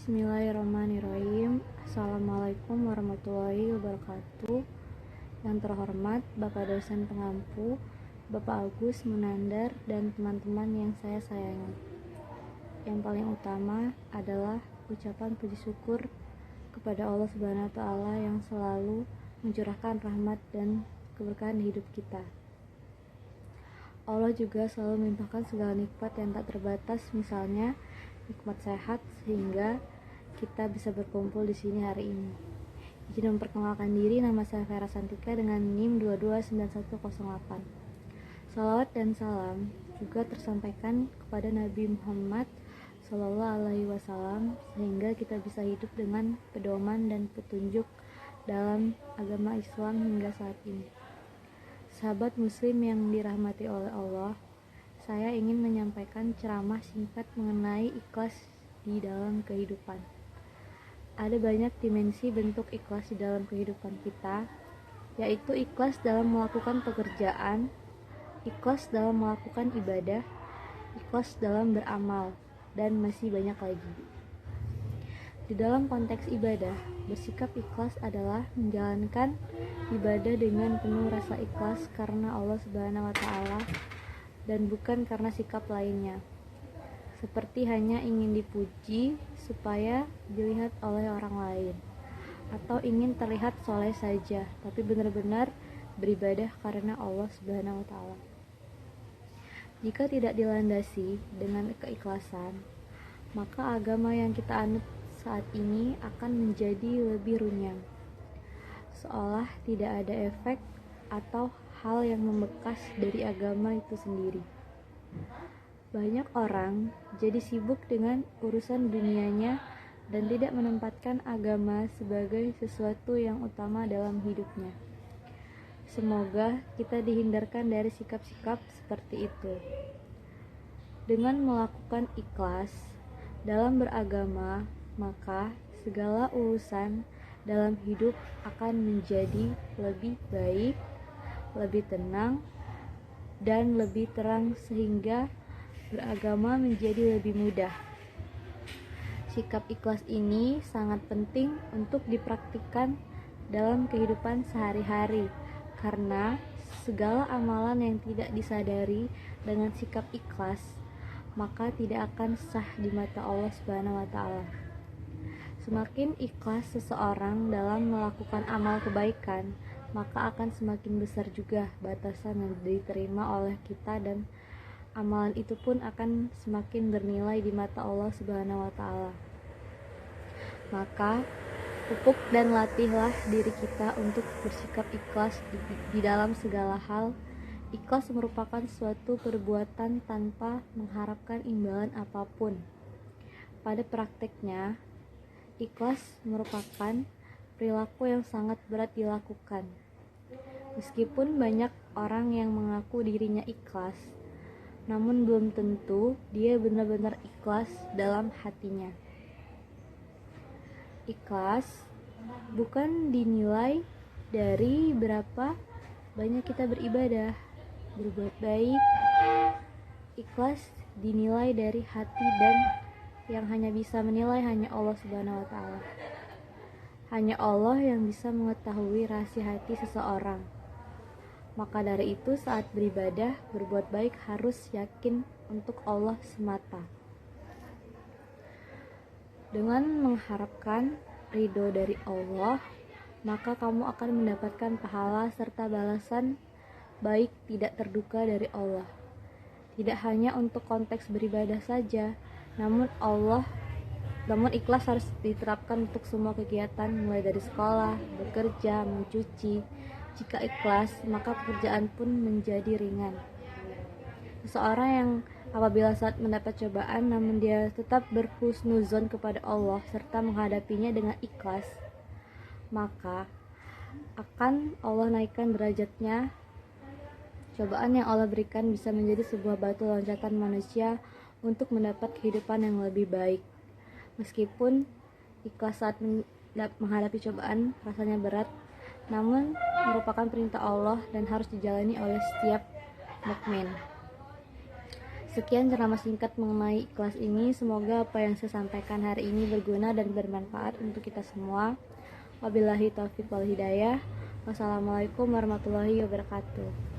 Bismillahirrahmanirrahim. Assalamualaikum warahmatullahi wabarakatuh. Yang terhormat Bapak dosen pengampu, Bapak Agus Munandar, dan teman-teman yang saya sayangi. Yang paling utama adalah ucapan puji syukur kepada Allah Subhanahu wa Ta'ala yang selalu mencurahkan rahmat dan keberkahan di hidup kita. Allah juga selalu melimpahkan segala nikmat yang tak terbatas, misalnya nikmat sehat sehingga kita bisa berkumpul di sini hari ini. Izin memperkenalkan diri, nama saya Vera Santika dengan NIM 229108. Salawat dan salam juga tersampaikan kepada Nabi Muhammad SAW sehingga kita bisa hidup dengan pedoman dan petunjuk dalam agama Islam hingga saat ini. Sahabat muslim yang dirahmati oleh Allah, saya ingin menyampaikan ceramah singkat mengenai ikhlas di dalam kehidupan. Ada banyak dimensi bentuk ikhlas di dalam kehidupan kita, yaitu ikhlas dalam melakukan pekerjaan, ikhlas dalam melakukan ibadah, ikhlas dalam beramal, dan masih banyak lagi. Di dalam konteks ibadah, bersikap ikhlas adalah menjalankan ibadah dengan penuh rasa ikhlas karena Allah Subhanahu wa Ta'ala dan bukan karena sikap lainnya, seperti hanya ingin dipuji supaya dilihat oleh orang lain, atau ingin terlihat soleh saja, tapi benar-benar beribadah karena Allah Subhanahu wa Ta'ala. Jika tidak dilandasi dengan keikhlasan, maka agama yang kita anut saat ini akan menjadi lebih runyam, seolah tidak ada efek atau hal yang membekas dari agama itu sendiri. Banyak orang jadi sibuk dengan urusan dunianya dan tidak menempatkan agama sebagai sesuatu yang utama dalam hidupnya. Semoga kita dihindarkan dari sikap-sikap seperti itu. Dengan melakukan ikhlas dalam beragama, maka segala urusan dalam hidup akan menjadi lebih baik, lebih tenang, dan lebih terang sehingga beragama menjadi lebih mudah. Sikap ikhlas ini sangat penting untuk dipraktikkan dalam kehidupan sehari-hari karena segala amalan yang tidak disadari dengan sikap ikhlas maka tidak akan sah di mata Allah Subhanahu wa Ta'ala. Semakin ikhlas seseorang dalam melakukan amal kebaikan, maka akan semakin besar juga batasan yang diterima oleh kita dan amalan itu pun akan semakin bernilai di mata Allah Subhanahu wa Ta'ala. Maka pupuk dan latihlah diri kita untuk bersikap ikhlas di dalam segala hal. Ikhlas merupakan suatu perbuatan tanpa mengharapkan imbalan apapun. Pada prakteknya, ikhlas merupakan perilaku yang sangat berat dilakukan. Meskipun banyak orang yang mengaku dirinya ikhlas, namun belum tentu dia benar-benar ikhlas dalam hatinya. Ikhlas bukan dinilai dari berapa banyak kita beribadah, berbuat baik. Ikhlas dinilai dari hati dan yang hanya bisa menilai hanya Allah Subhanahu wa Ta'ala. Hanya Allah yang bisa mengetahui rahasia hati seseorang. Maka dari itu saat beribadah, berbuat baik harus yakin untuk Allah semata. Dengan mengharapkan ridho dari Allah, maka kamu akan mendapatkan pahala serta balasan baik tidak terduga dari Allah. Tidak hanya untuk konteks beribadah saja, namun ikhlas harus diterapkan untuk semua kegiatan mulai dari sekolah, bekerja, mencuci. Jika ikhlas, maka pekerjaan pun menjadi ringan. Seseorang yang apabila saat mendapat cobaan namun dia tetap berhusnuzon kepada Allah serta menghadapinya dengan ikhlas, maka akan Allah naikkan derajatnya. Cobaan yang Allah berikan bisa menjadi sebuah batu loncatan manusia untuk mendapat kehidupan yang lebih baik. Meskipun ikhlas saat menghadapi cobaan rasanya berat, namun merupakan perintah Allah dan harus dijalani oleh setiap mukmin. Sekian ceramah singkat mengenai ikhlas ini. Semoga apa yang saya sampaikan hari ini berguna dan bermanfaat untuk kita semua. Wabillahi taufiq wal hidayah. Wassalamualaikum warahmatullahi wabarakatuh.